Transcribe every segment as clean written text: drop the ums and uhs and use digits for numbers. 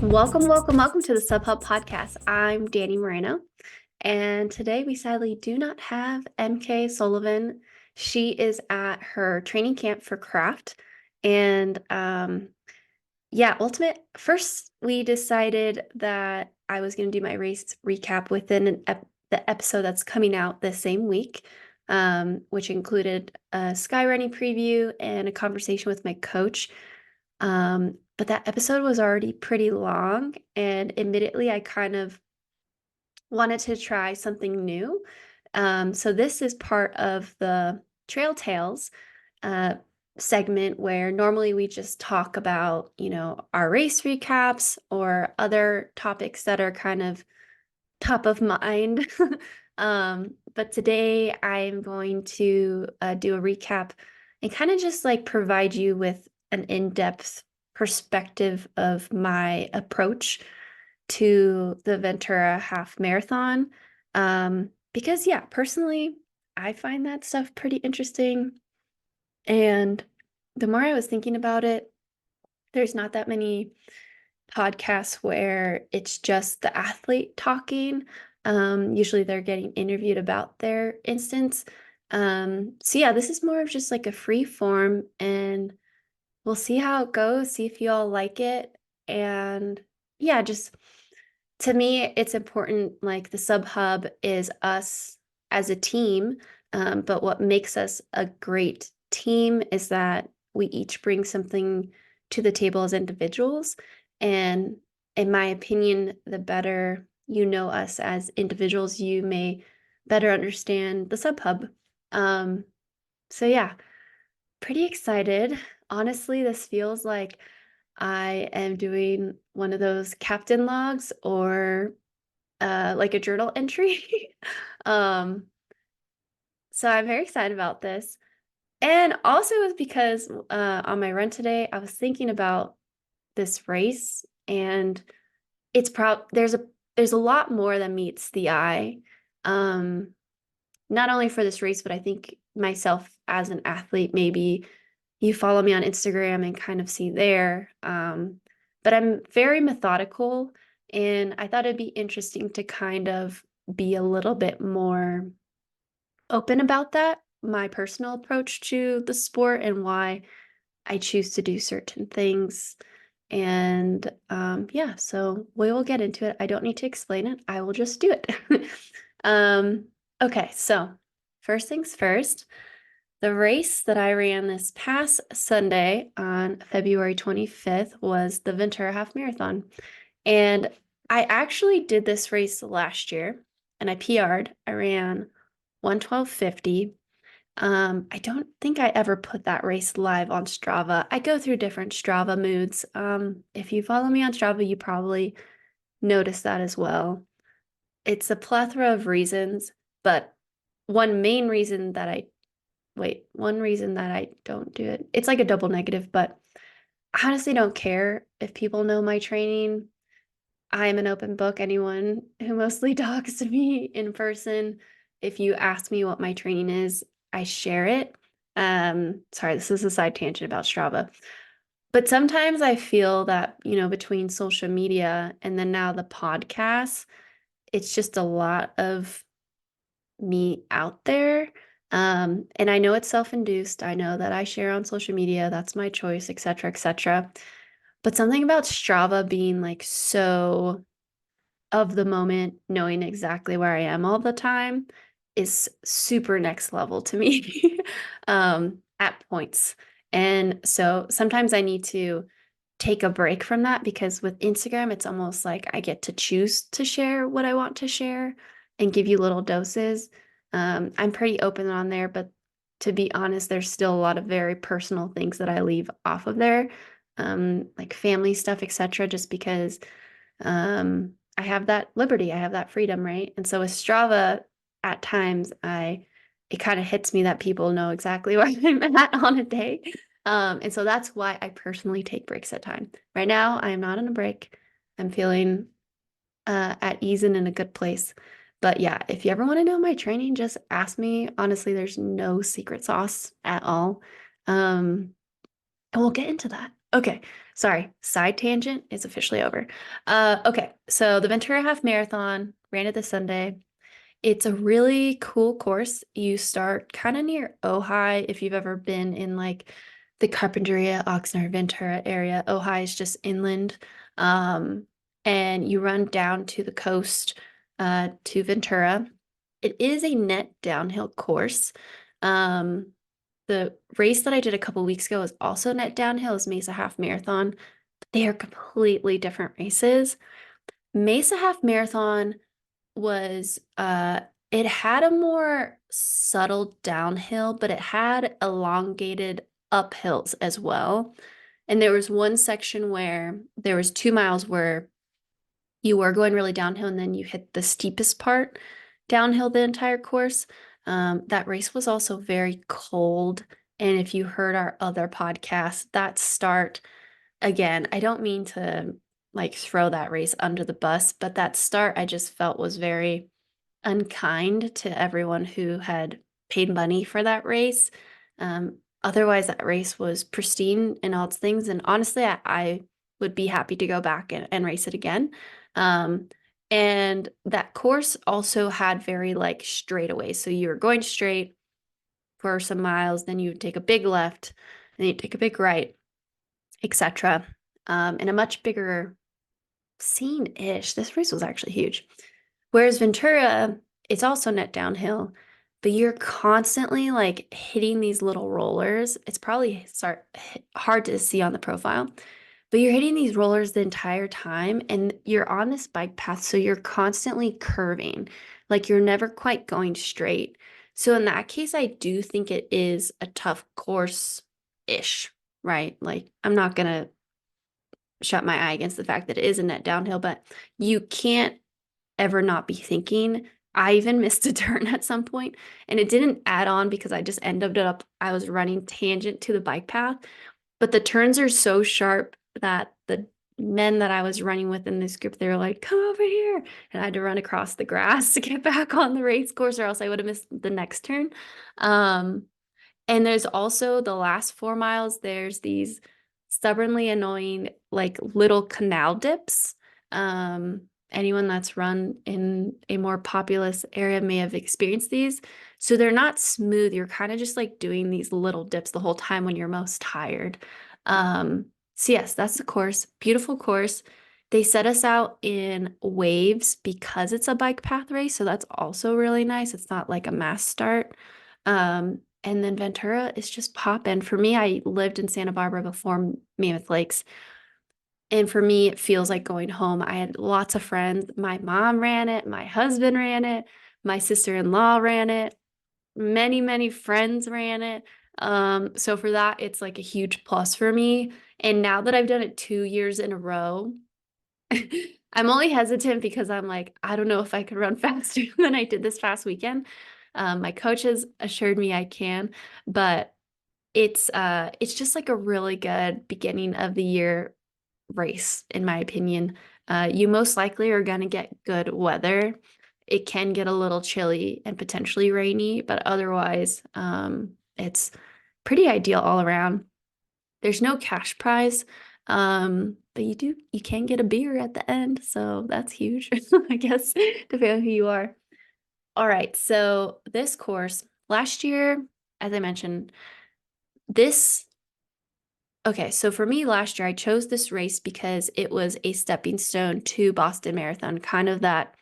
Welcome to the SubHub podcast. I'm Dani Moreno, and today we sadly do not have MK Sullivan. She is at her training camp for craft, and ultimate. First, we decided that I was going to do my race recap within the episode that's coming out this same week, which included a skyrunning preview and a conversation with my coach. But that episode was already pretty long, and admittedly, I kind of wanted to try something new. So this is part of the Trail Tales segment where normally we just talk about, our race recaps or other topics that are kind of top of mind. But today I'm going to do a recap and kind of just like provide you with an in-depth perspective of my approach to the Ventura Half Marathon. Because personally, I find that stuff pretty interesting. And the more I was thinking about it, there's not that many podcasts where it's just the athlete talking. Usually they're getting interviewed about their instance. This is more of just like a free form, and we'll see how it goes, see if you all like it. And just to me, it's important, like the sub hub is us as a team. But what makes us a great team is that we each bring something to the table as individuals. And in my opinion, the better you know us as individuals, you may better understand the sub hub. Um, Pretty excited. Honestly, this feels like I am doing one of those captain logs or like a journal entry. um, so I'm very excited about this. And also is because on my run today, I was thinking about this race, and it's there's a lot more than meets the eye. Um, Not only for this race, but I think myself as an athlete, maybe you follow me on Instagram and kind of see there. But I'm very methodical, and I thought it'd be interesting to kind of be a little bit more open about that, my personal approach to the sport and why I choose to do certain things. And so we will get into it. I don't need to explain it. I will just do it. um, okay, so first things first, the race that I ran this past Sunday on February 25th was the Ventura Half Marathon. And I actually did this race last year, and I PR'd. I ran 1:12:50. I don't think I ever put that race live on Strava. I go through different Strava moods. If you follow me on Strava, you probably notice that as well. It's a plethora of reasons, but one reason that I don't do it. It's like a double negative, but I honestly don't care if people know my training. I'm an open book. Anyone who mostly talks to me in person, if you ask me what my training is, I share it. Sorry, this is a side tangent about Strava. But sometimes I feel that, between social media and then now the podcast, it's just a lot of me out there. And I know it's self-induced. I know that I share on social media. That's my choice, et cetera, et cetera. But something about Strava being like so of the moment, knowing exactly where I am all the time is super next level to me at points. And so sometimes I need to take a break from that, because with Instagram, it's almost like I get to choose to share what I want to share and give you little doses. I'm pretty open on there, but to be honest, there's still a lot of very personal things that I leave off of there, like family stuff, etc., just because I have that liberty, I have that freedom, right? And so with Strava, at times it kind of hits me that people know exactly where I'm at on a day. And so that's why I personally take breaks at time. Right now, I am not on a break. I'm feeling at ease and in a good place. But yeah, if you ever want to know my training, just ask me. Honestly, there's no secret sauce at all. And we'll get into that. Okay, sorry, side tangent is officially over. Okay, so the Ventura Half Marathon ran it this Sunday. It's a really cool course. You start kind of near Ojai if you've ever been in like the Carpinteria, Oxnard, Ventura area. Ojai is just inland. Um, and you run down to the coast to Ventura. It is a net downhill course. Um, the race that I did a couple weeks ago is also net downhill, is Mesa Half Marathon. They are completely different races. Mesa Half Marathon was it had a more subtle downhill, but it had elongated uphills as well. And there was one section where there was 2 miles where you were going really downhill and then you hit the steepest part downhill the entire course. That race was also very cold. And if you heard our other podcast, that start, again, I don't mean to like throw that race under the bus, but that start I just felt was very unkind to everyone who had paid money for that race. Otherwise, that race was pristine in all its things. And honestly, I would be happy to go back and race it again. Um, and that course also had very like straightaways. So you were going straight for some miles, then you would take a big left, then you take a big right, etc. And a much bigger scene-ish. This race was actually huge. Whereas Ventura, it's also net downhill, but you're constantly like hitting these little rollers. It's probably hard to see on the profile, but you're hitting these rollers the entire time and you're on this bike path. So you're constantly curving, like you're never quite going straight. So in that case, I do think it is a tough course-ish, right? Like I'm not going to shut my eye against the fact that it is a net downhill, but you can't ever not be thinking. I even missed a turn at some point, and it didn't add on because I just ended up, I was running tangent to the bike path, but the turns are so sharp that the men that I was running with in this group, they were like, come over here. And I had to run across the grass to get back on the race course, or else I would have missed the next turn. Um, and there's also the last 4 miles, there's these stubbornly annoying, like little canal dips. Anyone that's run in a more populous area may have experienced these. So they're not smooth. You're kind of just like doing these little dips the whole time when you're most tired. So yes, that's the course. Beautiful course. They set us out in waves because it's a bike path race. So that's also really nice. It's not like a mass start. And then Ventura is just poppin'. For me, I lived in Santa Barbara before Mammoth Lakes. And for me, it feels like going home. I had lots of friends. My mom ran it, my husband ran it, my sister-in-law ran it, many, many friends ran it. So for that, it's like a huge plus for me. And now that I've done it 2 years in a row, I'm only hesitant because I'm like, I don't know if I could run faster than I did this past weekend. My coach has assured me I can, but it's just like a really good beginning of the year race, in my opinion. You most likely are going to get good weather. It can get a little chilly and potentially rainy, but otherwise, it's pretty ideal all around. There's no cash prize, but you can get a beer at the end, so that's huge, I guess, depending on who you are. All right, so this course last year, as I mentioned, this okay, so for me last year, I chose this race because it was a stepping stone to Boston Marathon, kind of that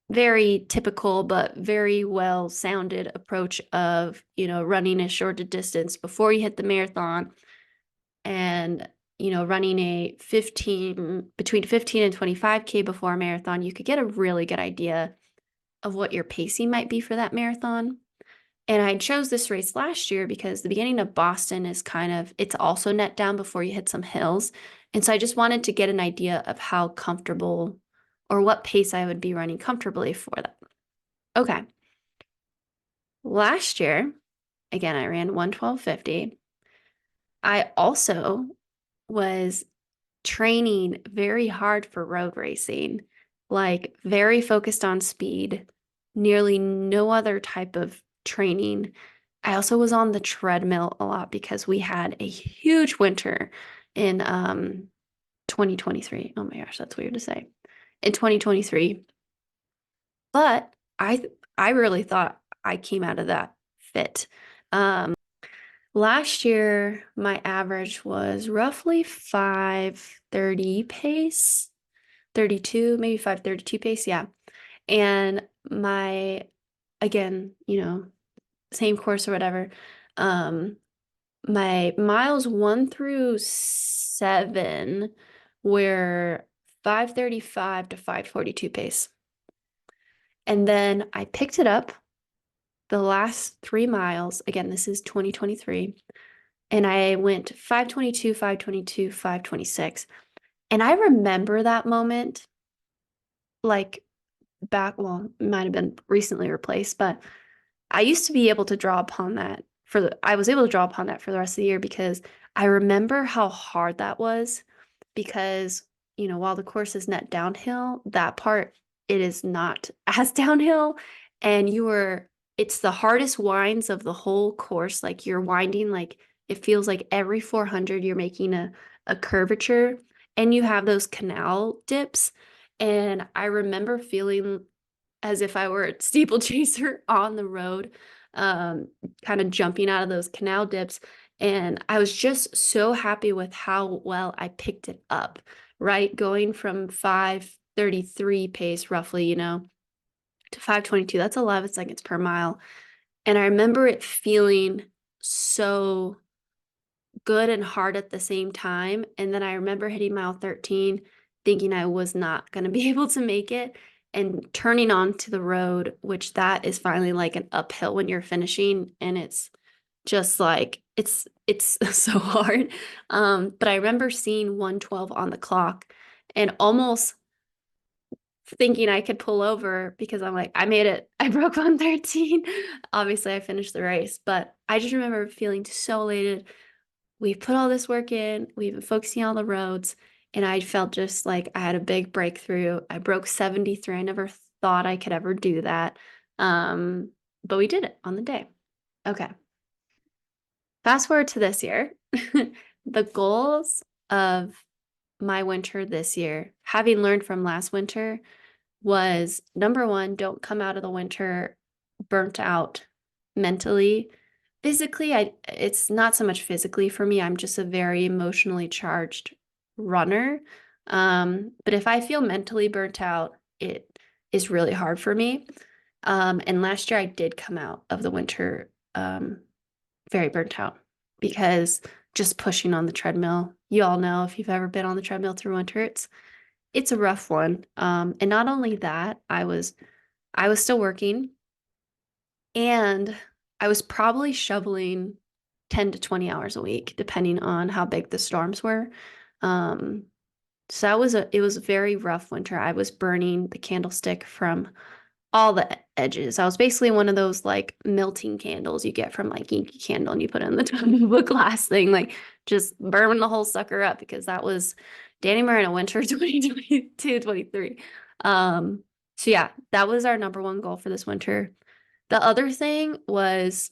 very typical but very well sounded approach of, running a shorter distance before you hit the marathon and, running a between 15 and 25K before a marathon. You could get a really good idea of what your pacing might be for that marathon. And I chose this race last year because the beginning of Boston is it's also net down before you hit some hills. And so I just wanted to get an idea of how comfortable or what pace I would be running comfortably for that. Okay. Last year, again, I ran 1:12:50. I also was training very hard for road racing. like very focused on speed, nearly no other type of training. I also was on the treadmill a lot because we had a huge winter in 2023. Oh my gosh, that's weird to say. In 2023. But I really thought I came out of that fit. Um, Last year, my average was roughly 5:30 pace, 32, maybe 5:32 pace, yeah. And again, same course or whatever. Um, my miles 1 through 7 were 5:35 to 5:42 pace. And then I picked it up the last 3 miles. Again, this is 2023. And I went 5:22, 5:22, 5:26. And I remember that moment like well, it might have been recently replaced, but I used to be able to draw upon that I was able to draw upon that for the rest of the year because I remember how hard that was because, while the course is net downhill, that part, it is not as downhill. And it's the hardest winds of the whole course. Like you're winding, like it feels like every 400 you're making a curvature and you have those canal dips. And I remember feeling as if I were a steeplechaser on the road, um, kind of jumping out of those canal dips. And I was just so happy with how well I picked it up, right? Going from 5:33 pace, roughly, to 5:22. That's 11 seconds per mile. And I remember it feeling so good and hard at the same time. And then I remember hitting mile 13, thinking I was not going to be able to make it and turning onto the road, which that is finally like an uphill when you're finishing. And it's just like, it's so hard. But I remember seeing 1:12 on the clock and almost thinking I could pull over because I'm like, I made it. I broke 1:13. Obviously, I finished the race, but I just remember feeling so elated. We've put all this work in, we've been focusing on the roads, and I felt just like I had a big breakthrough. I broke 73. I never thought I could ever do that. But we did it on the day. Okay. Fast forward to this year. The goals of my winter this year, having learned from last winter, was number one, don't come out of the winter burnt out mentally. Physically, it's not so much physically for me. I'm just a very emotionally charged runner. But if I feel mentally burnt out, it is really hard for me. And last year I did come out of the winter very burnt out because just pushing on the treadmill. You all know if you've ever been on the treadmill through winter, it's a rough one. And not only that, I was still working and I was probably shoveling 10 to 20 hours a week, depending on how big the storms were. Um, so it was a very rough winter. I was burning the candlestick from all the edges. I was basically one of those like melting candles you get from like Yankee Candle and you put it in the top of a glass thing, like just burning the whole sucker up because that was Dani Moreno winter 2022, 23. So yeah, that was our number one goal for this winter. The other thing was,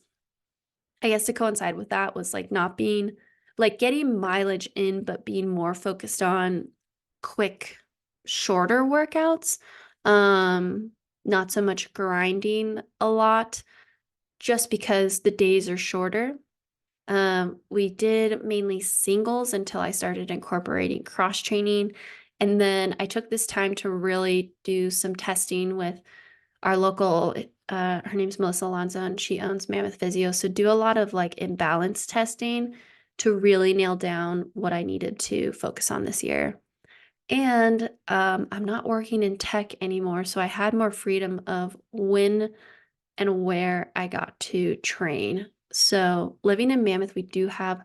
I guess to coincide with that was like not being like getting mileage in, but being more focused on quick, shorter workouts. Um, Not so much grinding a lot just because the days are shorter. We did mainly singles until I started incorporating cross training. And then I took this time to really do some testing with our local, her name's Melissa Alonso, and she owns Mammoth Physio. So do a lot of like imbalance testing to really nail down what I needed to focus on this year. And I'm not working in tech anymore, so I had more freedom of when and where I got to train. So living in Mammoth, we do have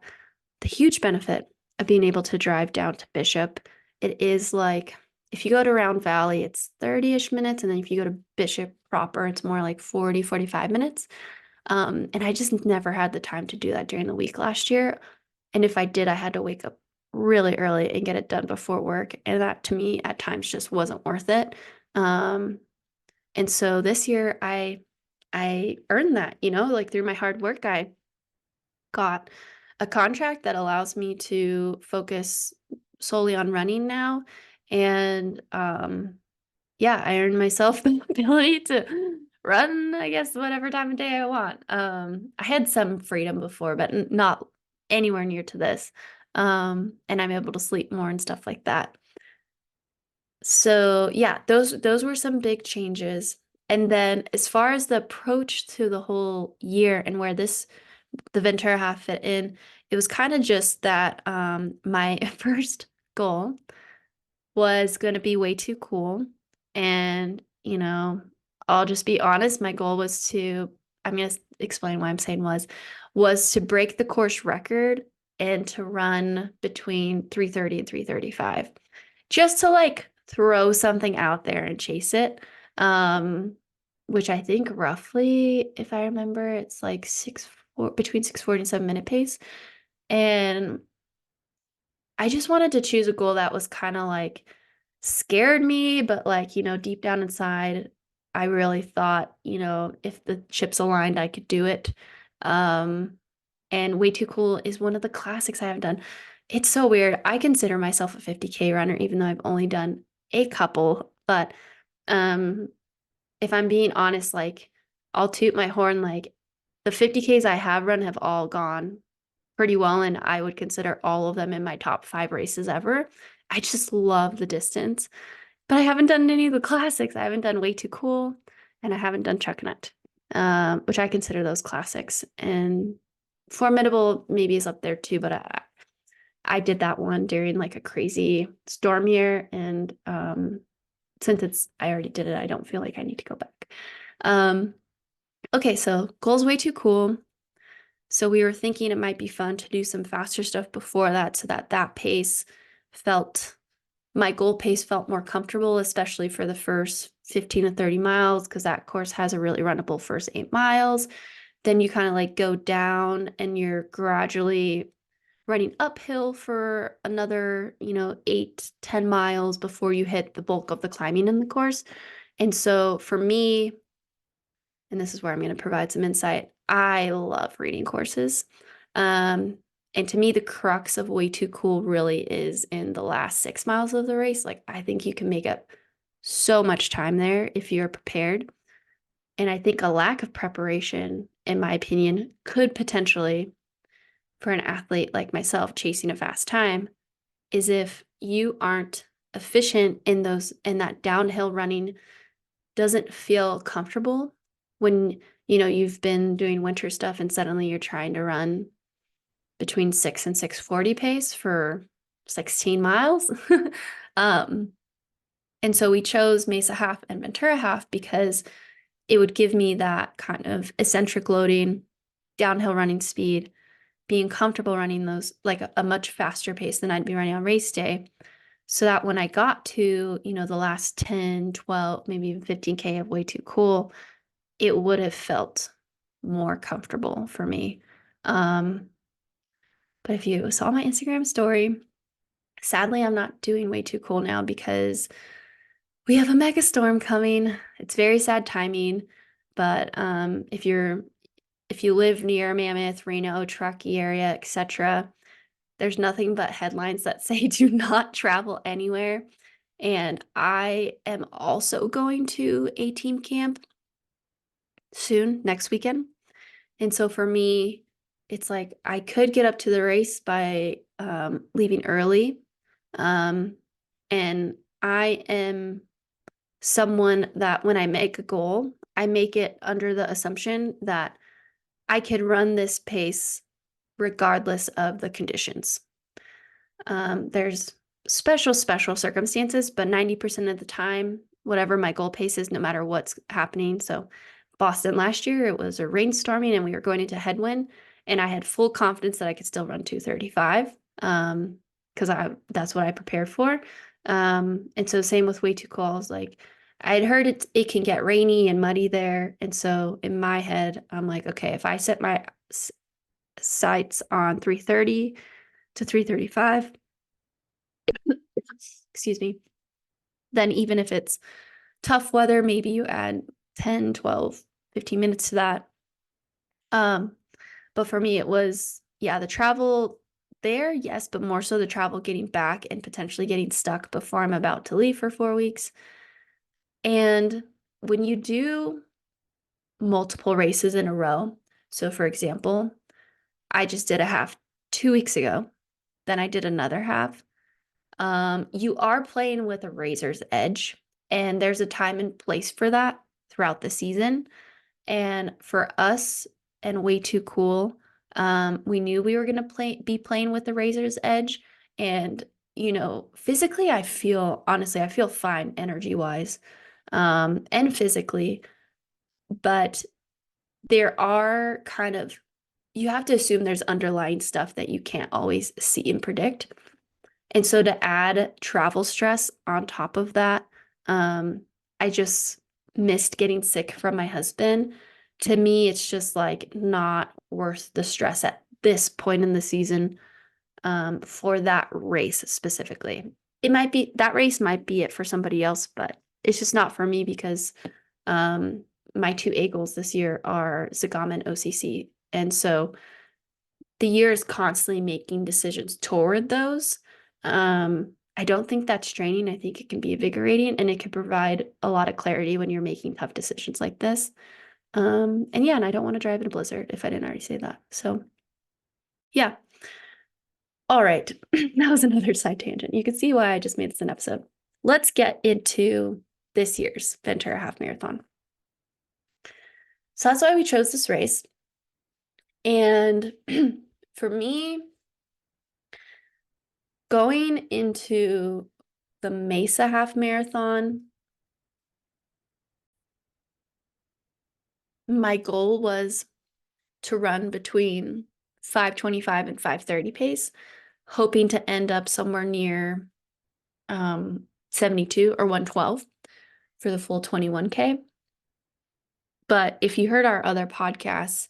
the huge benefit of being able to drive down to Bishop. It is like if you go to Round Valley, it's 30-ish minutes. And then if you go to Bishop proper, it's more like 40, 45 minutes. And I just never had the time to do that during the week last year. And if I did, I had to wake up really early and get it done before work. And that to me at times just wasn't worth it. Um, and so this year I earned that, like through my hard work, I got a contract that allows me to focus solely on running now. And yeah, I earned myself the ability to run, I guess, whatever time of day I want. I had some freedom before, but not anywhere near to this. And I'm able to sleep more and stuff like that. So yeah, those were some big changes. And then as far as the approach to the whole year and where the Ventura half fit in, it was kind of just that my first goal was going to be way too cool. And, I'll just be honest, my goal was I'm going to explain why I'm saying was to break the course record and to run between 3:30 and 3:35, just to like throw something out there and chase it. Which I think roughly, if I remember, it's like between 6:40 and 7 minute pace. And I just wanted to choose a goal that was kind of like scared me, but like, deep down inside, I really thought, if the chips aligned, I could do it. Um, and Way Too Cool is one of the classics I have done. It's so weird. I consider myself a 50K runner, even though I've only done a couple. But um, if I'm being honest, like I'll toot my horn, like the 50Ks I have run have all gone pretty well, and I would consider all of them in my top 5 races ever. I just love the distance, but I haven't done any of the classics. I haven't done Way Too Cool, and I haven't done Chuckanut, which I consider those classics. And Formidable maybe is up there too, but I did that one during like a crazy storm year, and since I already did it, I don't feel like I need to go back. Okay, so goal's Way Too Cool. So we were thinking it might be fun to do some faster stuff before that, so that my goal pace felt more comfortable, especially for the first 15 to 30 miles, because that course has a really runnable first 8 miles. Then you kind of like go down and you're gradually running uphill for another, 8, 10 miles before you hit the bulk of the climbing in the course. And so for me, and this is where I'm going to provide some insight, I love reading courses. And to me, the crux of Way Too Cool really is in the last 6 miles of the race. Like, I think you can make up so much time there if you're prepared. And I think a lack of preparation, in my opinion, could potentially, for an athlete like myself chasing a fast time, is if you aren't efficient in that downhill running doesn't feel comfortable when you've been doing winter stuff and suddenly you're trying to run between 6 and 6:40 pace for 16 miles. um, and so we chose Mesa Half and Ventura Half because it would give me that kind of eccentric loading, downhill running speed, being comfortable running those like a much faster pace than I'd be running on race day. So that when I got to, the last 10, 12, maybe even 15K of Way Too Cool, it would have felt more comfortable for me. But if you saw my Instagram story, sadly, I'm not doing Way Too Cool now because we have a mega storm coming. It's very sad timing, but if you live near Mammoth, Reno, Truckee area, etc., there's nothing but headlines that say do not travel anywhere. And I am also going to a team camp soon, next weekend. And so for me, it's like I could get up to the race by leaving early. And I am someone that when I make a goal, I make it under the assumption that I could run this pace regardless of the conditions. There's special circumstances, but 90% of the time, whatever my goal pace is, no matter what's happening. So Boston last year, it was a rainstorming and we were going into headwind, and I had full confidence that I could still run 2:35 because that's what I prepared for. And so same with Way Too Cool. I was like, I'd heard it can get rainy and muddy there. And so in my head, I'm like, okay, if I set my sights on 3:30 to 3:35, excuse me, then even if it's Tough weather, maybe you add 10, 12, 15 minutes to that. But for me, it was, yeah, the travel there, yes, but more so the travel getting back and potentially getting stuck before I'm about to leave for 4 weeks. And when you do multiple races in a row, so for example, I just did a half 2 weeks ago, then I did another half. You are playing with a razor's edge, and there's a time and place for that throughout the season. And for us, and way too cool, we knew we were gonna be playing with the razor's edge. And physically, honestly, I feel fine energy wise, and physically, but there are you have to assume there's underlying stuff that you can't always see and predict. And so to add travel stress on top of that, I just missed getting sick from my husband. To me, it's just like not worth the stress at this point in the season, for that race specifically. That race might be it for somebody else, but it's just not for me because my two A goals this year are Zagama and OCC. And so the year is constantly making decisions toward those. I don't think that's draining. I think it can be invigorating and it can provide a lot of clarity when you're making tough decisions like this. And I don't want to drive in a blizzard if I didn't already say that. So yeah. All right. That was another side tangent. You can see why I just made this an episode. Let's get into this year's Ventura Half Marathon. So that's why we chose this race. And for me, going into the Mesa Half Marathon, my goal was to run between 5:25 and 5:30 pace, hoping to end up somewhere near 72 or 112 for the full 21K. But if you heard our other podcasts,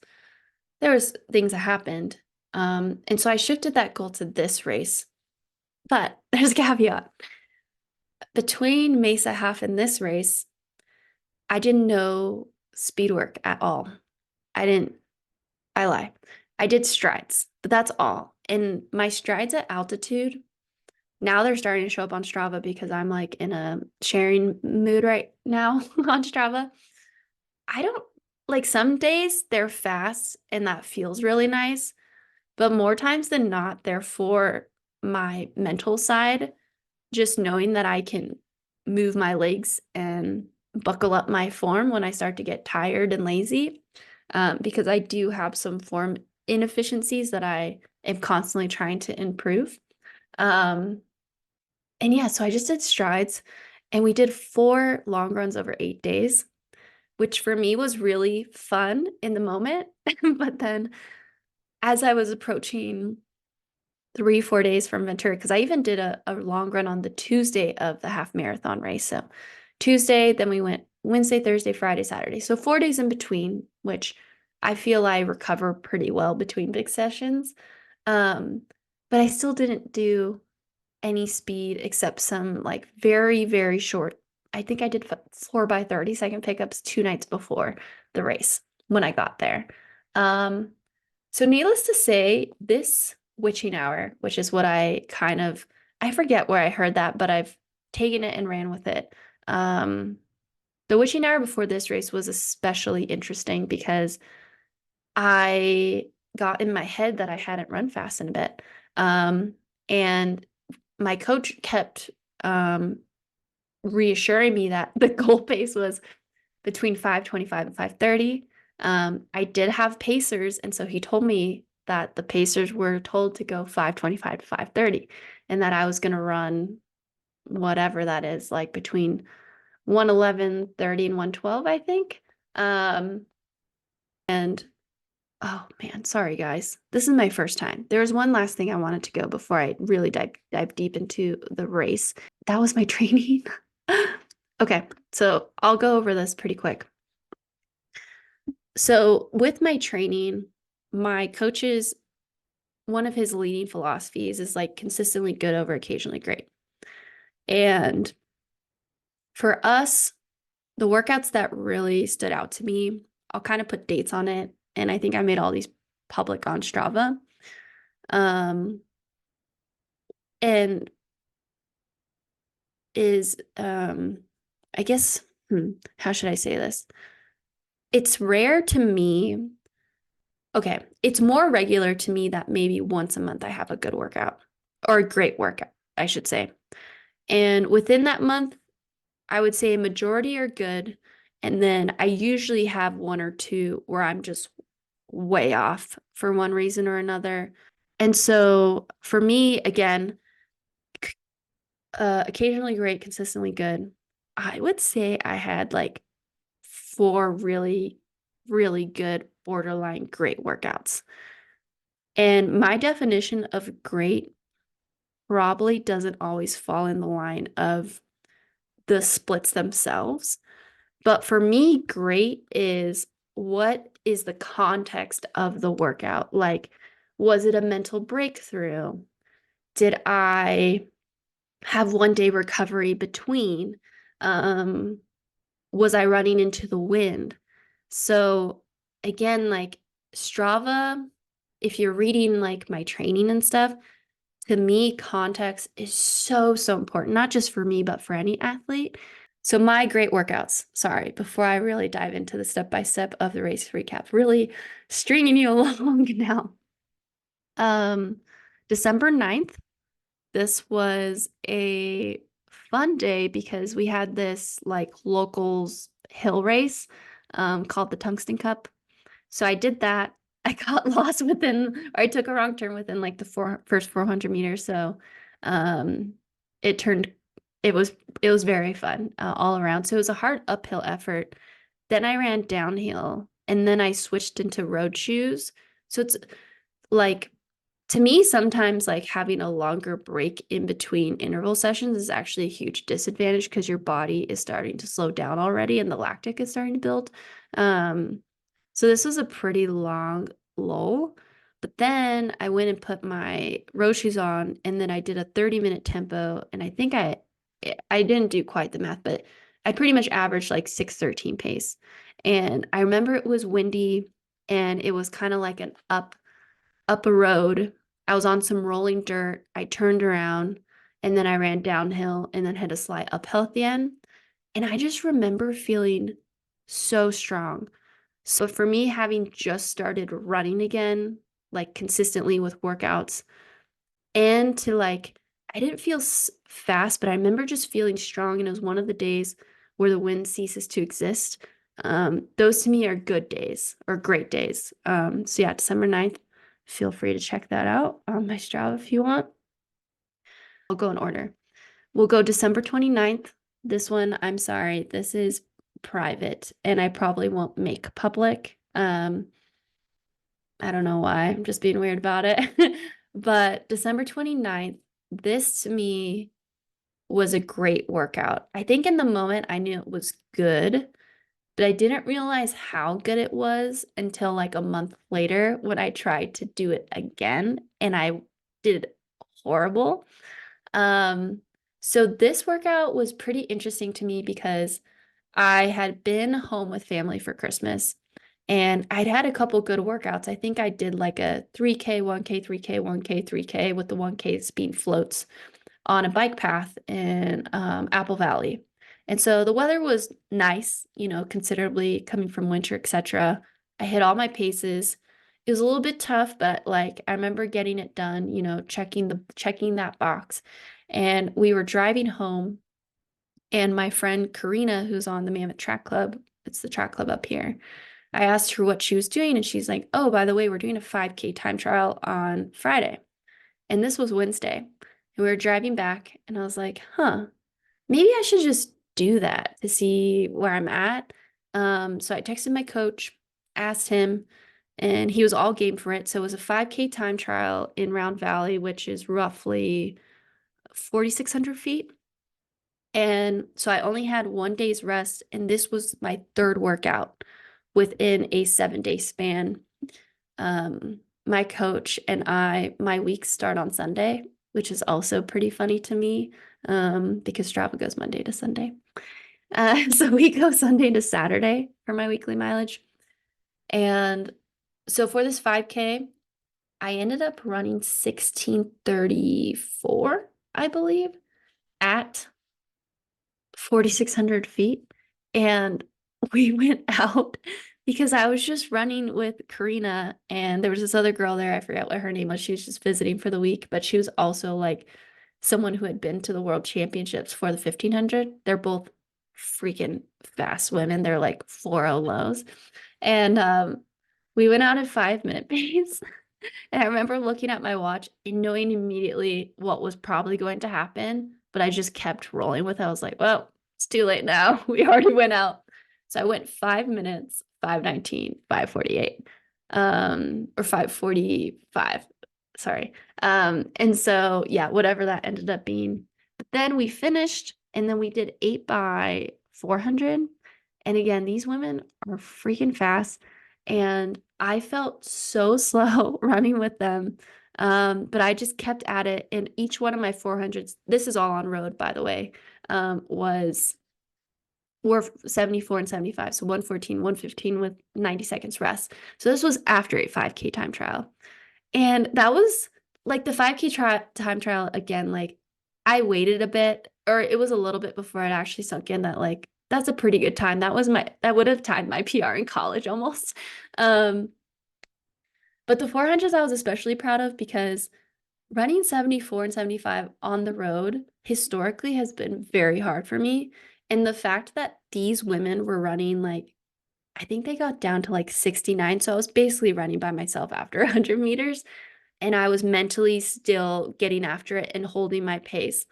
there was things that happened. And so I shifted that goal to this race. But there's a caveat. Between Mesa Half and this race, I didn't know speed work at all. I lie. I did strides, but that's all. And my strides at altitude, now they're starting to show up on Strava because I'm like in a sharing mood right now on Strava. I don't like some days they're fast and that feels really nice, but more times than not, they're for my mental side, just knowing that I can move my legs and buckle up my form when I start to get tired and lazy, because I do have some form inefficiencies that I am constantly trying to improve. And yeah, so I just did strides and we did 4 long runs over 8 days, which for me was really fun in the moment. But then as I was approaching 3, 4 days from Ventura, because I even did a long run on the Tuesday of the half marathon race. So Tuesday, then we went Wednesday, Thursday, Friday, Saturday. So 4 days in between, which I feel I recover pretty well between big sessions. But I still didn't do any speed except some like very, very short. I think I did 4 by 30 second pickups 2 nights before the race when I got there. So needless to say, this witching hour, which is what I forget where I heard that, but I've taken it and ran with it. The witching hour before this race was especially interesting because I got in my head that I hadn't run fast in a bit. And my coach kept reassuring me that the goal pace was between 5:25 and 5:30. I did have pacers, and so he told me that the pacers were told to go 5:25 to 5:30, and that I was going to run whatever that is, like between 1:11:30 and 1:12, I think. And oh man, sorry guys. This is my first time. There was one last thing I wanted to go before I really dive deep into the race. That was my training. Okay, so I'll go over this pretty quick. So with my training, my coach's one of his leading philosophies is like consistently good over occasionally great. And for us, the workouts that really stood out to me, I'll kind of put dates on it, and I think I made all these public on Strava. Um, and is I guess how should I say this? It's rare to me. Okay, it's more regular to me that maybe once a month I have a good workout or a great workout, I should say. And within that month, I would say a majority are good. And then I usually have one or two where I'm just way off for one reason or another. And so for me, again, occasionally great, consistently good. I would say I had like four really, really good, borderline great workouts. And my definition of great probably doesn't always fall in the line of the splits themselves. But for me, great is what is the context of the workout? Like, was it a mental breakthrough? Did I have one day recovery between? Was I running into the wind? So again, like Strava, if you're reading like my training and stuff, to me, context is so, so important, not just for me, but for any athlete. So my great workouts, sorry, before I really dive into the step-by-step of the race recap, really stringing you along now. Um, December 9th, this was a fun day because we had this like locals hill race called the Tungsten Cup. So I did that. I got lost within, or I took a wrong turn within like the first 400 meters. So um, it turned, it was it was very fun all around. So it was a hard uphill effort. Then I ran downhill, and then I switched into road shoes. So it's like to me, sometimes like having a longer break in between interval sessions is actually a huge disadvantage because your body is starting to slow down already and the lactic is starting to build. So this was a pretty long lull. But then I went and put my road shoes on, and then I did a 30-minute tempo. And I think I didn't do quite the math, but I pretty much averaged like 6:13 pace. And I remember it was windy and it was kind of like an up a road. I was on some rolling dirt. I turned around and then I ran downhill and then had a slight uphill at the end. And I just remember feeling so strong. So for me, having just started running again, like consistently with workouts, and to like, I didn't feel fast, but I remember just feeling strong. And it was one of the days where the wind ceases to exist. Those to me are good days or great days. So yeah, December 9th, feel free to check that out on my Strava if you want. I'll go in order. We'll go December 29th. This one, I'm sorry, this is private and I probably won't make public. I don't know why. I'm just being weird about it. But December 29th, this to me was a great workout. I think in the moment I knew it was good, but I didn't realize how good it was until like a month later when I tried to do it again and I did horrible. Um, so this workout was pretty interesting to me because I had been home with family for Christmas and I'd had a couple good workouts. I think I did like a 3K, 1K, 3K, 1K, 3K with the 1K speed floats on a bike path in Apple Valley. And so the weather was nice, you know, considerably coming from winter, etc. I hit all my paces. It was a little bit tough, but like I remember getting it done, you know, checking that box. And we were driving home, and my friend Karina, who's on the Mammoth Track Club, it's the track club up here. I asked her what she was doing, and she's like, "Oh, by the way, we're doing a 5K time trial on Friday." And this was Wednesday. And we were driving back, and I was like, huh, maybe I should just do that to see where I'm at. So I texted my coach, asked him, and he was all game for it. So it was a 5K time trial in Round Valley, which is roughly 4,600 feet. And so I only had one day's rest, and this was my third workout within a 7-day span. My coach and my weeks start on Sunday, which is also pretty funny to me because Strava goes Monday to Sunday. So we go Sunday to Saturday for my weekly mileage. And so for this 5K, I ended up running 16:34, I believe, at 4,600 feet. And we went out because I was just running with Karina, and there was this other girl there. I forget what her name was. She was just visiting for the week, but she was also like someone who had been to the world championships for the 1,500. They're both freaking fast women. They're like 4.0 lows. And we went out at 5-minute pace. And I remember looking at my watch and knowing immediately what was probably going to happen, but I just kept rolling with it. I was like, well, it's too late now. We already went out. So I went 5 minutes, 5:19, 5:48, or 5:45. Sorry. And so yeah, whatever that ended up being. But then we finished and then we did 8 by 400. And again, these women are freaking fast. And I felt so slow running with them. But I just kept at it. And each one of my 400s, this is all on road, by the way, was 474 and 75. So 114, 115 with 90 seconds rest. So this was after a 5K time trial. And that was like the 5K time trial again, like I waited a bit, or it was a little bit before it actually sunk in that like that's a pretty good time. That would have timed my PR in college almost. But the 400s I was especially proud of because running 74 and 75 on the road historically has been very hard for me. And the fact that these women were running like, I think they got down to like 69. So I was basically running by myself after 100 meters. And I was mentally still getting after it and holding my pace.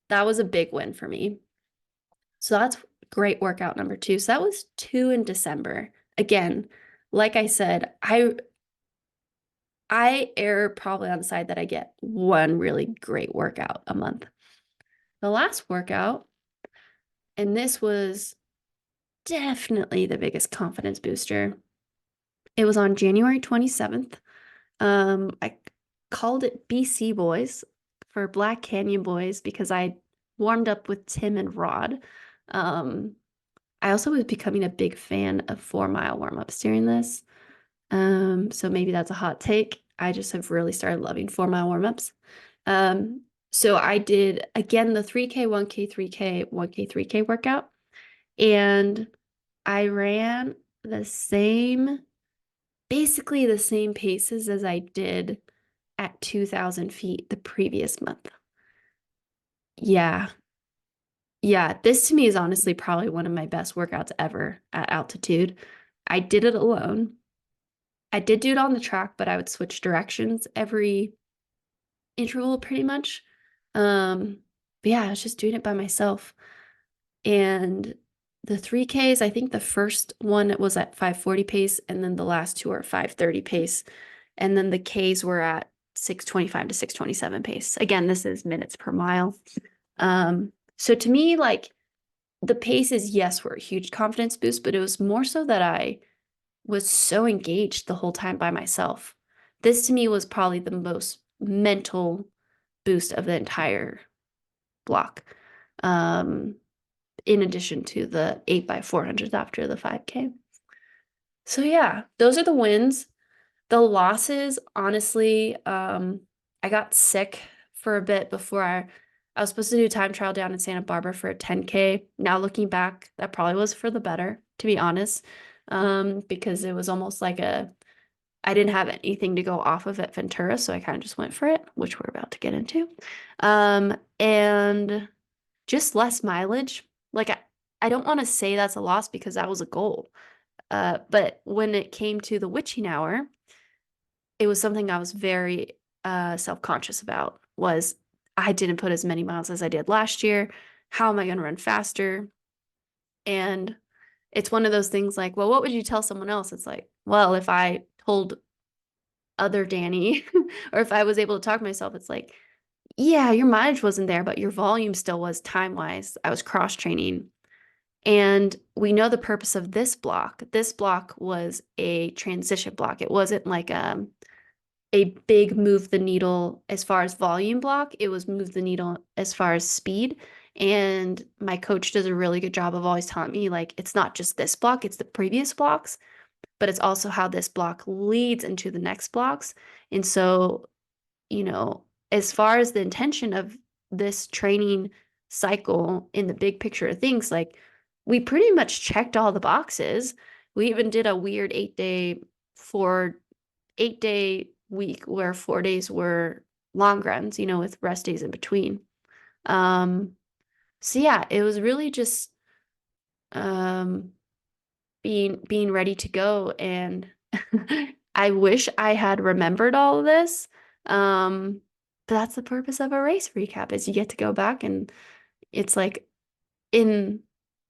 That was a big win for me. So that's great workout number 2. So that was 2 in December. Again, like I said, I err probably on the side that I get one really great workout a month. The last workout, and this was definitely the biggest confidence booster. It was on January 27th. I called it BC Boys for Black Canyon Boys because I warmed up with Tim and Rod. I also was becoming a big fan of 4-mile warm-ups during this. So maybe that's a hot take. I just have really started loving 4-mile warm-ups. So I did again the 3K, 1K, 3K, 1K, 3K workout. And I ran basically the same paces as I did at 2,000 feet the previous month. Yeah. Yeah. This to me is honestly probably one of my best workouts ever at altitude. I did it alone. I did do it on the track, but I would switch directions every interval pretty much. But yeah, I was just doing it by myself. And the 3Ks, I think the first one was at 5:40 pace, and then the last two are 5:30 pace. And then the Ks were at 6:25 to 6:27 pace. Again, this is minutes per mile. So to me, like the paces, yes, were a huge confidence boost, but it was more so that I was so engaged the whole time by myself. This to me was probably the most mental boost of the entire block. In addition to the 8 by 400s after the 5K. So yeah, those are the wins. The losses, honestly, I got sick for a bit before I was supposed to do a time trial down in Santa Barbara for a 10K. Now looking back, that probably was for the better, to be honest, because it was almost like I didn't have anything to go off of at Ventura, so I kind of just went for it, which we're about to get into. And just less mileage. Like I don't want to say that's a loss because that was a goal. But when it came to the witching hour, it was something I was very self-conscious about was I didn't put as many miles as I did last year. How am I going to run faster? And it's one of those things like, well, what would you tell someone else? It's like, well, if I told other Dani or if I was able to talk to myself, it's like, yeah, your mileage wasn't there, but your volume still was time-wise. I was cross-training. And we know the purpose of this block. This block was a transition block. It wasn't like a big move the needle as far as volume block. It was move the needle as far as speed. And my coach does a really good job of always telling me, like, it's not just this block, it's the previous blocks, but it's also how this block leads into the next blocks. And so, you know, as far as the intention of this training cycle in the big picture of things, like, we pretty much checked all the boxes. We even did a weird 8-day week where 4 days were long runs, with rest days in between. So yeah, it was really just um being ready to go, and I wish I had remembered all of this. But that's the purpose of a race recap, is you get to go back, and it's like, in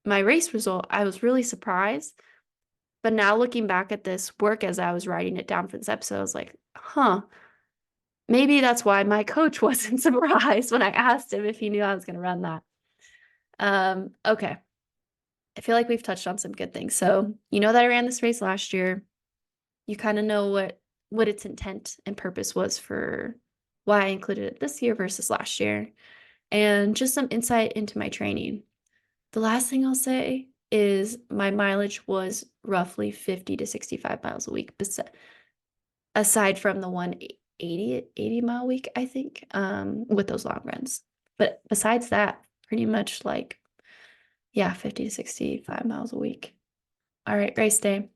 my race result, I was really surprised. But now looking back at this work as I was writing it down for this episode, I was like, huh, maybe that's why my coach wasn't surprised when I asked him if he knew I was going to run that. Okay. I feel like we've touched on some good things. So, you know that I ran this race last year. You kind of know what its intent and purpose was for why I included it this year versus last year, and just some insight into my training. The last thing I'll say is my mileage was roughly 50 to 65 miles a week, aside from the 80 mile week, I think, with those long runs. But besides that, pretty much like, yeah, 50 to 65 miles a week. All right, race day.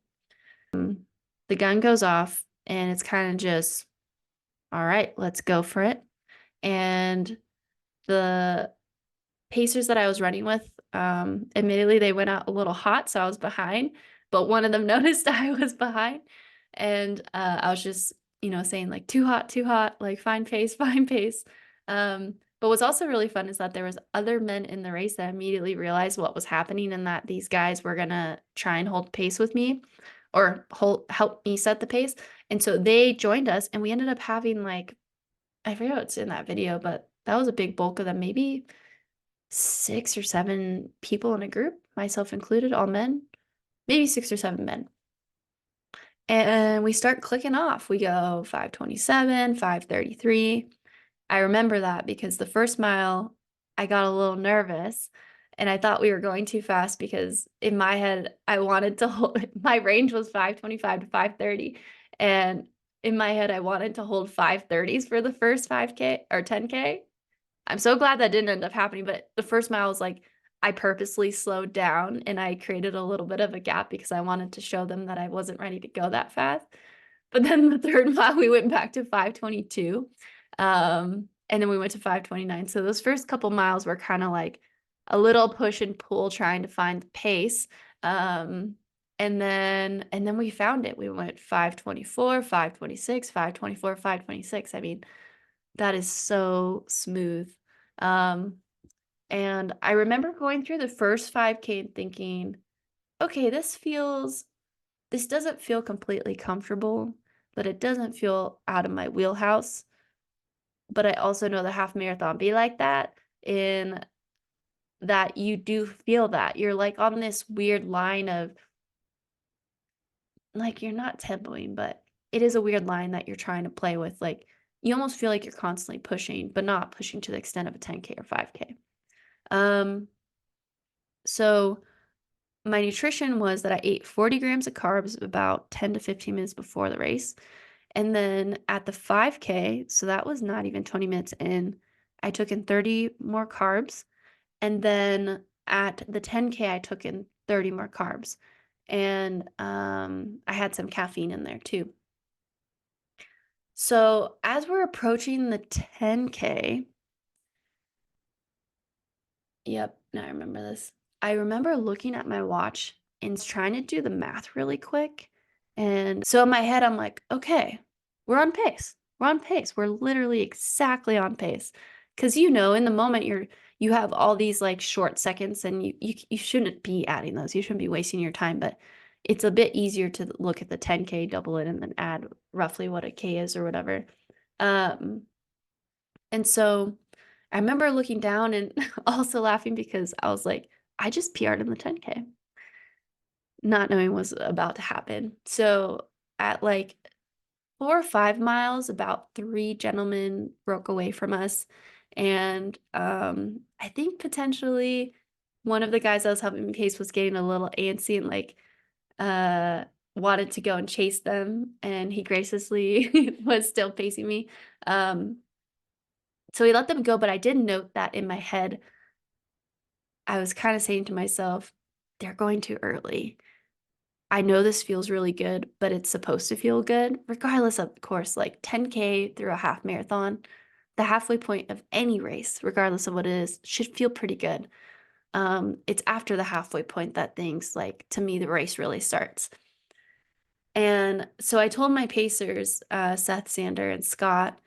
The gun goes off, and it's kind of just, all right, let's go for it. And the pacers that I was running with, admittedly, they went out a little hot, so I was behind, but one of them noticed I was behind. And I was just, saying, like, too hot, like, fine pace, fine pace. But what's also really fun is that there was other men in the race that immediately realized what was happening, and that these guys were gonna try and hold pace with me, or help me set the pace. And so they joined us, and we ended up having, like, I forget what's in that video, but that was a big bulk of them, maybe 6 or 7 people in a group, myself included, all men, maybe 6 or 7 men. And we start clicking off. We go 5:27, 5:33. I remember that because the first mile, I got a little nervous, and I thought we were going too fast, because in my head, I wanted to hold my range was 5:25 to 5:30. And in my head, I wanted to hold 5:30s for the first 5K or 10K. I'm so glad that didn't end up happening, but the first mile was like, I purposely slowed down, and I created a little bit of a gap because I wanted to show them that I wasn't ready to go that fast. But then the third mile, we went back to 5:22. And then we went to 5:29. So those first couple miles were kind of like a little push and pull, trying to find the pace. And then we found it. We went 5:24, 5:26, 5:24, 5:26. I mean, that is so smooth. Um, and I remember going through the first 5K and thinking, okay, this doesn't feel completely comfortable, but it doesn't feel out of my wheelhouse. But I also know the half marathon be like that, in that you do feel that. You're like on this weird line of, like, you're not tempoing, but it is a weird line that you're trying to play with. Like, you almost feel like you're constantly pushing, but not pushing to the extent of a 10K or 5K. So my nutrition was that I ate 40 grams of carbs about 10 to 15 minutes before the race. And then at the 5K, so that was not even 20 minutes in, I took in 30 more carbs. And then at the 10K, I took in 30 more carbs. And I had some caffeine in there too. So as we're approaching the 10K, yep, now I remember this. I remember looking at my watch and trying to do the math really quick. And so in my head, I'm like, okay, we're on pace. We're on pace. We're literally exactly on pace. Because, in the moment, you have all these, like, short seconds, and you shouldn't be adding those. You shouldn't be wasting your time. But it's a bit easier to look at the 10K, double it, and then add roughly what a K is or whatever. And so I remember looking down and also laughing, because I was like, I just PR'd in the 10K, not knowing what was about to happen. So at like 4 or 5 miles, about 3 gentlemen broke away from us, And I think potentially one of the guys that was helping me pace was getting a little antsy and like uh wanted to go and chase them, and he graciously was still pacing me. Um so he let them go, but I did note that in my head I was kind of saying to myself, they're going too early. I know this feels really good, but it's supposed to feel good, regardless of course, like 10K through a half marathon. The halfway point of any race, regardless of what it is, should feel pretty good. It's after the halfway point that things like, to me, the race really starts. And so I told my pacers, Seth, Sander, and Scott,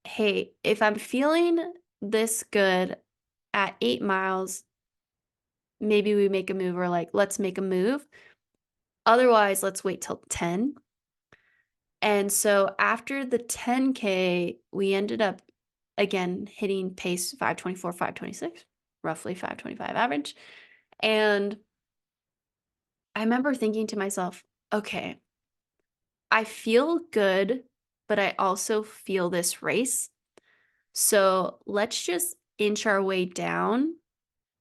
hey, if I'm feeling this good at 8 miles, maybe we make a move, or like, let's make a move. Otherwise, let's wait till 10. And so after the 10K, we ended up again hitting pace 5:24, 5:26, roughly 5:25 average. And I remember thinking to myself, okay, I feel good, but I also feel this race. So let's just inch our way down,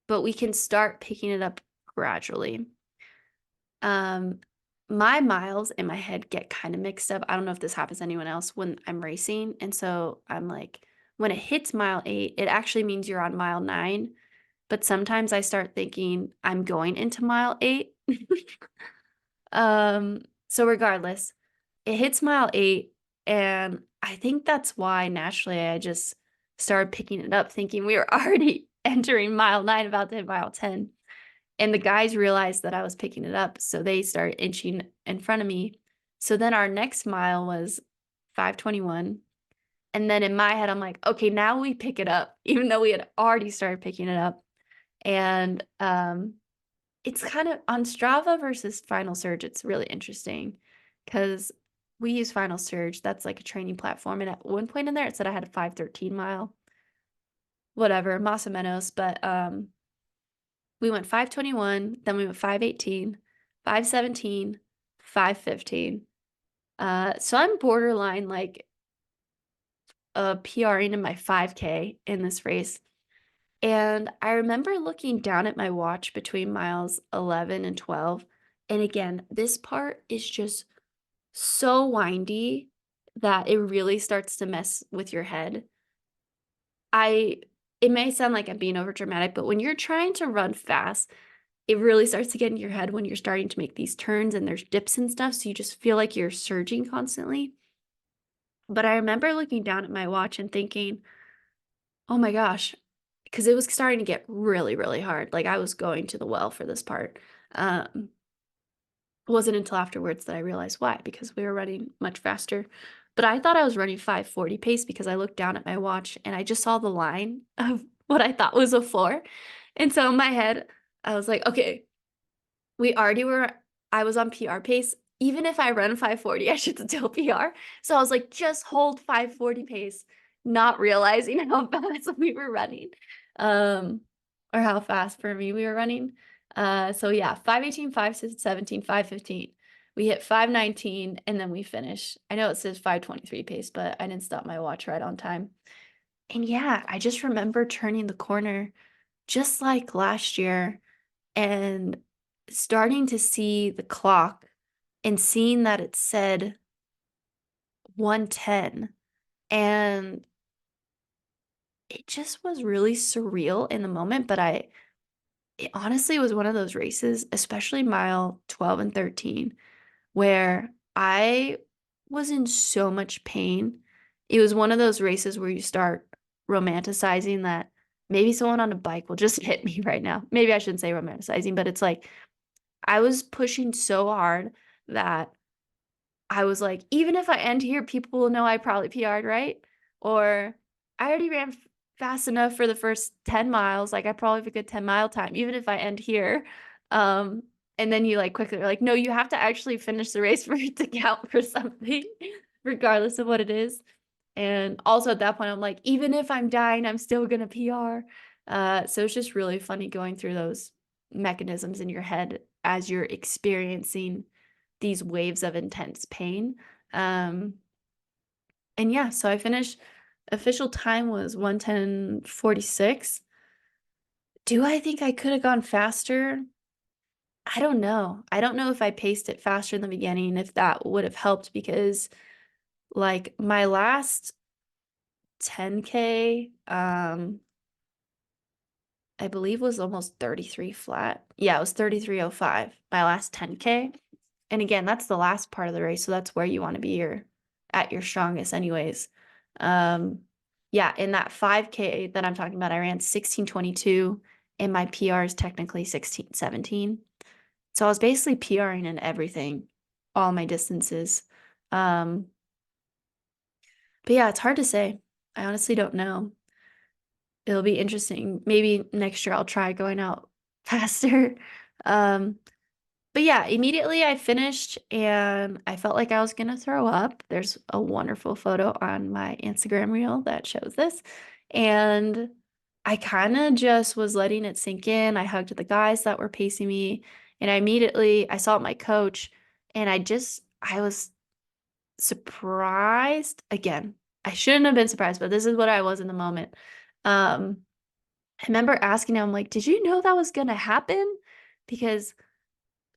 but we can start picking it up gradually. Um, my miles in my head get kind of mixed up. I don't know if this happens to anyone else when I'm racing. And so I'm like, when it hits mile 8, it actually means you're on mile 9. But sometimes I start thinking I'm going into mile 8. So regardless, it hits mile 8, and I think that's why naturally I just started picking it up, thinking we were already entering mile 9, about to hit mile 10. And the guys realized that I was picking it up, so they started inching in front of me. So then our next mile was 5:21. And then in my head, I'm like, okay, now we pick it up, even though we had already started picking it up. And it's kind of on Strava versus Final Surge, it's really interesting because we use Final Surge. That's like a training platform. And at one point in there, it said I had a 5:13 mile, whatever, más o menos. But we went 5:21, then we went 5:18, 5:17, 5:15. So I'm borderline like PRing in my 5K in this race. And I remember looking down at my watch between miles 11 and 12. And again, this part is just so windy that it really starts to mess with your head. It may sound like I'm being over dramatic, but when you're trying to run fast, it really starts to get in your head when you're starting to make these turns and there's dips and stuff, so you just feel like you're surging constantly. But I remember looking down at my watch and thinking, "Oh my gosh," because it was starting to get really, really hard. Like, I was going to the well for this part. Um, it wasn't until afterwards that I realized why, because we were running much faster. But I thought I was running 5:40 pace because I looked down at my watch and I just saw the line of what I thought was a 4. And so in my head, I was like, "Okay, we already were I was on PR pace. Even if I run 5:40, I should still PR." So I was like, "Just hold 5:40 pace," not realizing how fast we were running, um, or how fast for me we were running. So yeah, 5:18, 5:17, 5:15. We hit 5:19, and then we finish. I know it says 5:23 pace, but I didn't stop my watch right on time. And yeah, I just remember turning the corner just like last year and starting to see the clock and seeing that it said 1:10, and it just was really surreal in the moment, but it honestly was one of those races, especially mile 12 and 13, where I was in so much pain. It was one of those races where you start romanticizing that maybe someone on a bike will just hit me right now. Maybe I shouldn't say romanticizing, but it's like I was pushing so hard that I was like, "Even if I end here, people will know I probably PR'd, right?" Or, "I already ran fast enough for the first 10 miles, like, I probably have a good 10-mile time, even if I end here." Um, and then you, like, quickly are like, "No, you have to actually finish the race for it to count for something, regardless of what it is." And also at that point, I'm like, "Even if I'm dying, I'm still gonna PR." So it's just really funny going through those mechanisms in your head as you're experiencing these waves of intense pain. Um, and yeah, so I finished official time was 1:10:46. Do I think I could have gone faster? I don't know. I don't know if I paced it faster in the beginning, if that would have helped because like my last 10K, I believe was almost 33 flat. Yeah, it was 33:05, my last 10K. And again, that's the last part of the race, so that's where you want to be at your strongest anyways. Yeah, in that 5K that I'm talking about, I ran 16:22 and my PR is technically 16:17. So I was basically PRing in everything, all my distances. Um, but yeah, it's hard to say. I honestly don't know. It'll be interesting. Maybe next year I'll try going out faster. Um, but yeah, immediately I finished and I felt like I was gonna throw up. There's a wonderful photo on my Instagram reel that shows this. And I kind of just was letting it sink in. I hugged the guys that were pacing me, and I saw my coach, and I was surprised. Again, I shouldn't have been surprised, but this is what I was in the moment. Um, I remember asking him, like, did you know that was gonna happen? Because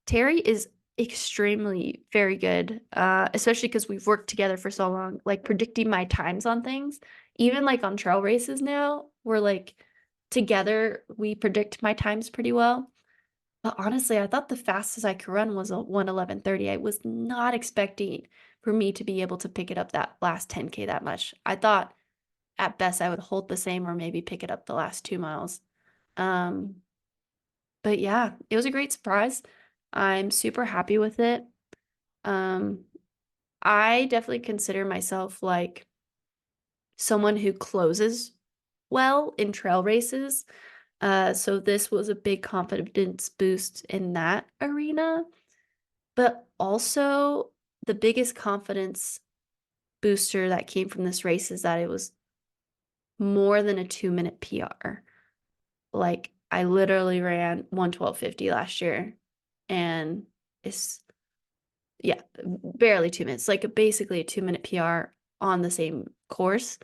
Terry is extremely very good, especially because we've worked together for so long, like predicting my times on things. Even like on trail races now, we're like together, we predict my times pretty well. But honestly, I thought the fastest I could run was a 1:11:30. I was not expecting for me to be able to pick it up that last 10K that much. I thought at best I would hold the same or maybe pick it up the last 2 miles. Um, but yeah, it was a great surprise. I'm super happy with it. Um, I definitely consider myself like someone who closes well in trail races. So this was a big confidence boost in that arena. But also, the biggest confidence booster that came from this race is that it was more than a 2-minute PR. Like, I literally ran 1:12:50 last year, and it's, yeah, barely 2 minutes, like basically a 2-minute PR on the same course.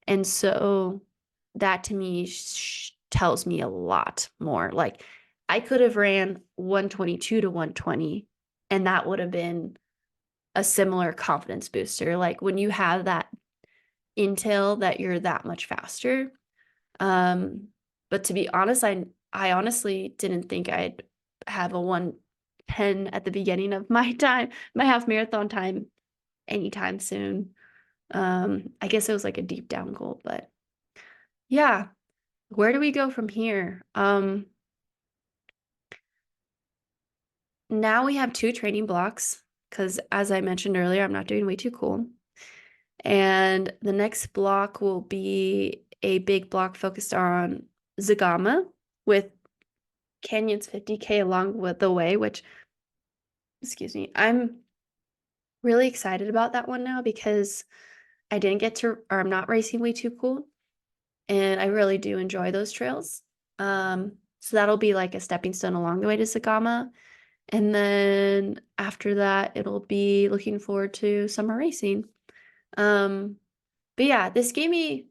And so that to me tells me a lot more. Like, I could have ran 1:22 to 1:20, and that would have been a similar confidence booster. Like when you have that intel that you're that much faster. But to be honest, I honestly didn't think I'd have a 1:10 at the beginning of my time, my half marathon time anytime soon. I guess it was like a deep down goal, but yeah, where do we go from here? Now we have 2 training blocks because as I mentioned earlier, I'm not doing way too cool. And the next block will be a big block focused on Zagama with Canyons 50K along with the way, which, excuse me, I'm really excited about that one now because I didn't get to, or I'm not racing way too cool. And I really do enjoy those trails. So that'll be like a stepping stone along the way to Zagama. And then after that, it'll be looking forward to summer racing. Um, but yeah, this definitely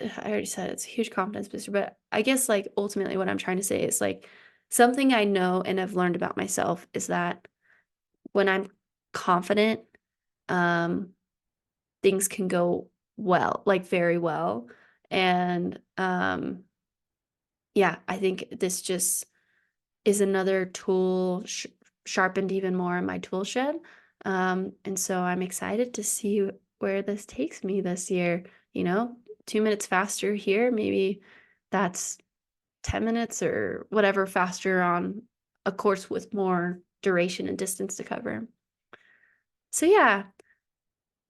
I already said it's a huge confidence booster, but I guess like ultimately what I'm trying to say is like something I know and have learned about myself is that when I'm confident, um, things can go well, like very well. And yeah, I think this just is another tool sharpened even more in my tool shed. And so I'm excited to see where this takes me this year. You know, 2 minutes faster here, maybe that's 10 minutes or whatever faster on a course with more duration and distance to cover. So yeah.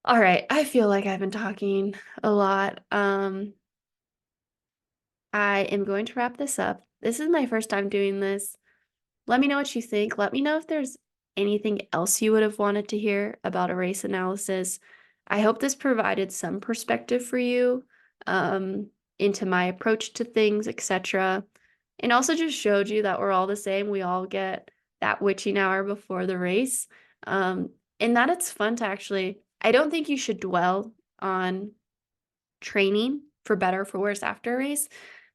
All right. I feel like I've been talking a lot. I am going to wrap this up. This is my first time doing this. Let me know what you think. Let me know if there's anything else you would have wanted to hear about a race analysis. I hope this provided some perspective for you into my approach to things, etc. And also just showed you that we're all the same. We all get that witching hour before the race. And that it's fun to actually, I don't think you should dwell on training for better or for worse after a race,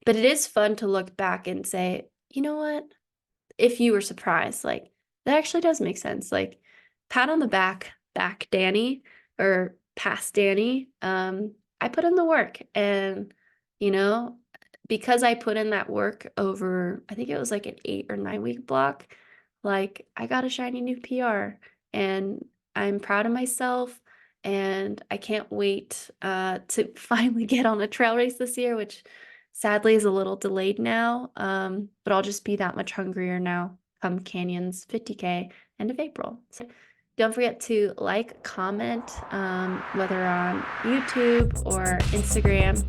but it is fun to look back and say, you know what? If you were surprised, like, that actually does make sense. Like, pat on the back, Dani, or past Dani. I put in the work, and you know, because I put in that work over, I think it was like an 8 or 9 week block, like I got a shiny new PR, and I'm proud of myself, and I can't wait to finally get on a trail race this year, which sadly is a little delayed now, but I'll just be that much hungrier now come Canyon's 50K end of April. So don't forget to like, comment, whether on YouTube or Instagram.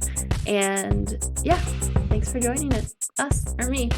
And yeah, thanks for joining us or me.